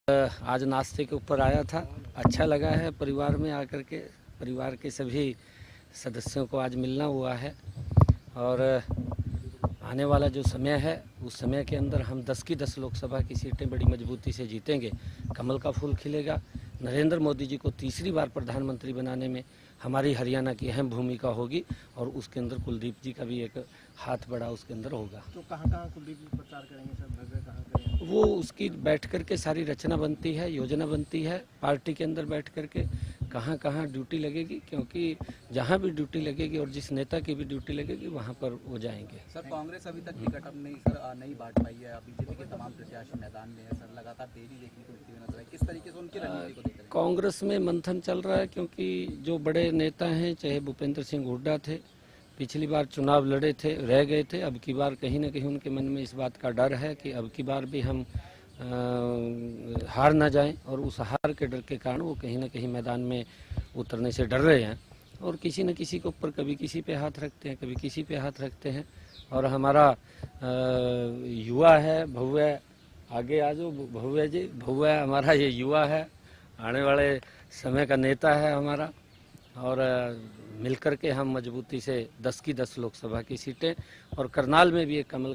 आज नाश्ते के ऊपर आया था, अच्छा लगा है। परिवार में आकर के परिवार के सभी सदस्यों को आज मिलना हुआ है और आने वाला जो समय है उस समय के अंदर हम 10 की 10 लोकसभा की सीटें बड़ी मजबूती से जीतेंगे। कमल का फूल खिलेगा। नरेंद्र मोदी जी को तीसरी बार प्रधानमंत्री बनाने में हमारी हरियाणा की अहम भूमिका होगी और उसके अंदर कुलदीप जी का भी एक हाथ बड़ा उसके अंदर होगा। तो कहाँ कुलदीप जी प्रचार करेंगे सर, जगह कहाँ करेंगे? वो उसकी बैठ कर के सारी रचना बनती है, योजना बनती है पार्टी के अंदर बैठ कर के कहाँ कहाँ ड्यूटी लगेगी, क्योंकि जहाँ भी ड्यूटी लगेगी और जिस नेता की भी ड्यूटी लगेगी वहाँ पर वो जाएंगे। सर कांग्रेस अभी तक टिकट नहीं बांट पाई है। बीजेपी के तमाम प्रत्याशी मैदान में है सर, लगातार देरी देखने को मिलती हुई नजर आई। किस तरीके से उनकी रणनीति को देख रहे हैं? कांग्रेस में मंथन चल रहा है, क्योंकि जो बड़े नेता हैं, चाहे भूपेंद्र सिंह हुड्डा थे, पिछली बार चुनाव लड़े थे, रह गए थे। अब की बार कहीं ना कहीं उनके मन में इस बात का डर है कि अब की बार भी हम हार ना जाएं, और उस हार के डर के कारण वो कहीं ना कहीं मैदान में उतरने से डर रहे हैं और किसी न किसी के ऊपर कभी किसी पे हाथ रखते हैं, कभी किसी पे हाथ रखते हैं। और हमारा युवा है भव्य, आगे आ जाओ भव्य जी, भव्य हमारा ये युवा है, आने वाले समय का नेता है हमारा, और मिलकर के हम मजबूती से 10 की 10 लोकसभा की सीटें, और करनाल में भी एक कमल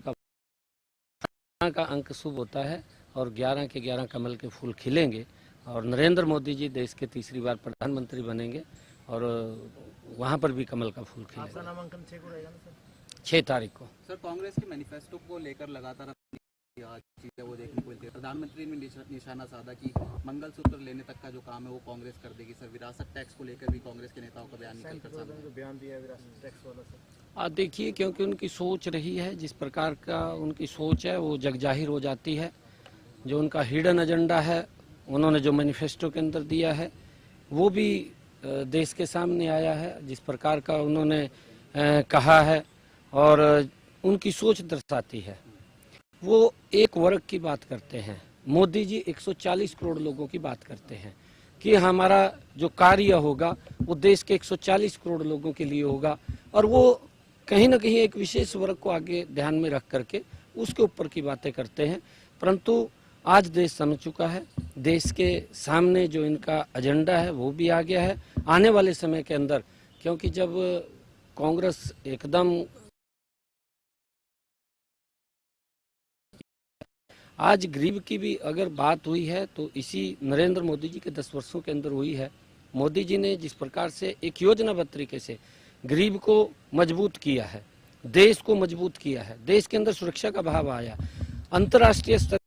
का अंक शुभ होता है और 11 के 11 कमल के फूल खिलेंगे और नरेंद्र मोदी जी देश के तीसरी बार प्रधानमंत्री बनेंगे और वहाँ पर भी कमल का फूल खिलेगा। आपका नामांकन 6 को रहेगा ना सर? 6 तारीख को। सर कांग्रेस के मैनिफेस्टो को लेकर लगातार चीजें वो देखने को मिलती है। प्रधानमंत्री ने निशाना साधा कि मंगलसूत्र लेने तक का जो काम है वो कांग्रेस कर देगी। सर विरासत टैक्स को लेकर भी कांग्रेस के नेताओं का बयान दिया है विरासत टैक्स वाला सर। देखिए, क्योंकि उनकी सोच रही है, जिस प्रकार का उनकी सोच है वो जग जाहिर हो जाती है। जो उनका हिडन एजेंडा है, उन्होंने जो मैनिफेस्टो के अंदर दिया है वो भी देश के सामने आया है, जिस प्रकार का उन्होंने कहा है और उनकी सोच दर्शाती है। वो एक वर्ग की बात करते हैं, मोदी जी 140 करोड़ लोगों की बात करते हैं कि हमारा जो कार्य होगा वो देश के 140 करोड़ लोगों के लिए होगा, और वो कहीं ना कहीं एक विशेष वर्ग को आगे ध्यान में रख करके उसके ऊपर की बातें करते हैं। परंतु आज देश समझ चुका है, देश के सामने जो इनका एजेंडा है वो भी आ गया है आने वाले समय के अंदर, क्योंकि जब कांग्रेस एकदम आज गरीब की भी अगर बात हुई है तो इसी नरेंद्र मोदी जी के 10 वर्षों के अंदर हुई है। मोदी जी ने जिस प्रकार से एक योजनाबद्ध तरीके से गरीब को मजबूत किया है, देश को मजबूत किया है, देश के अंदर सुरक्षा का भाव आया, अंतर्राष्ट्रीय स्तर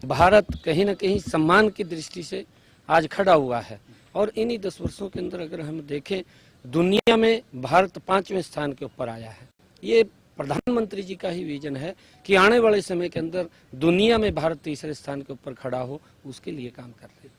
भारत कहीं ना कहीं सम्मान की दृष्टि से आज खड़ा हुआ है। और इन्हीं 10 वर्षों के अंदर अगर हम देखें, दुनिया में भारत 5वें स्थान के ऊपर आया है। ये प्रधानमंत्री जी का ही विजन है कि आने वाले समय के अंदर दुनिया में भारत तीसरे स्थान के ऊपर खड़ा हो, उसके लिए काम कर रहे हैं।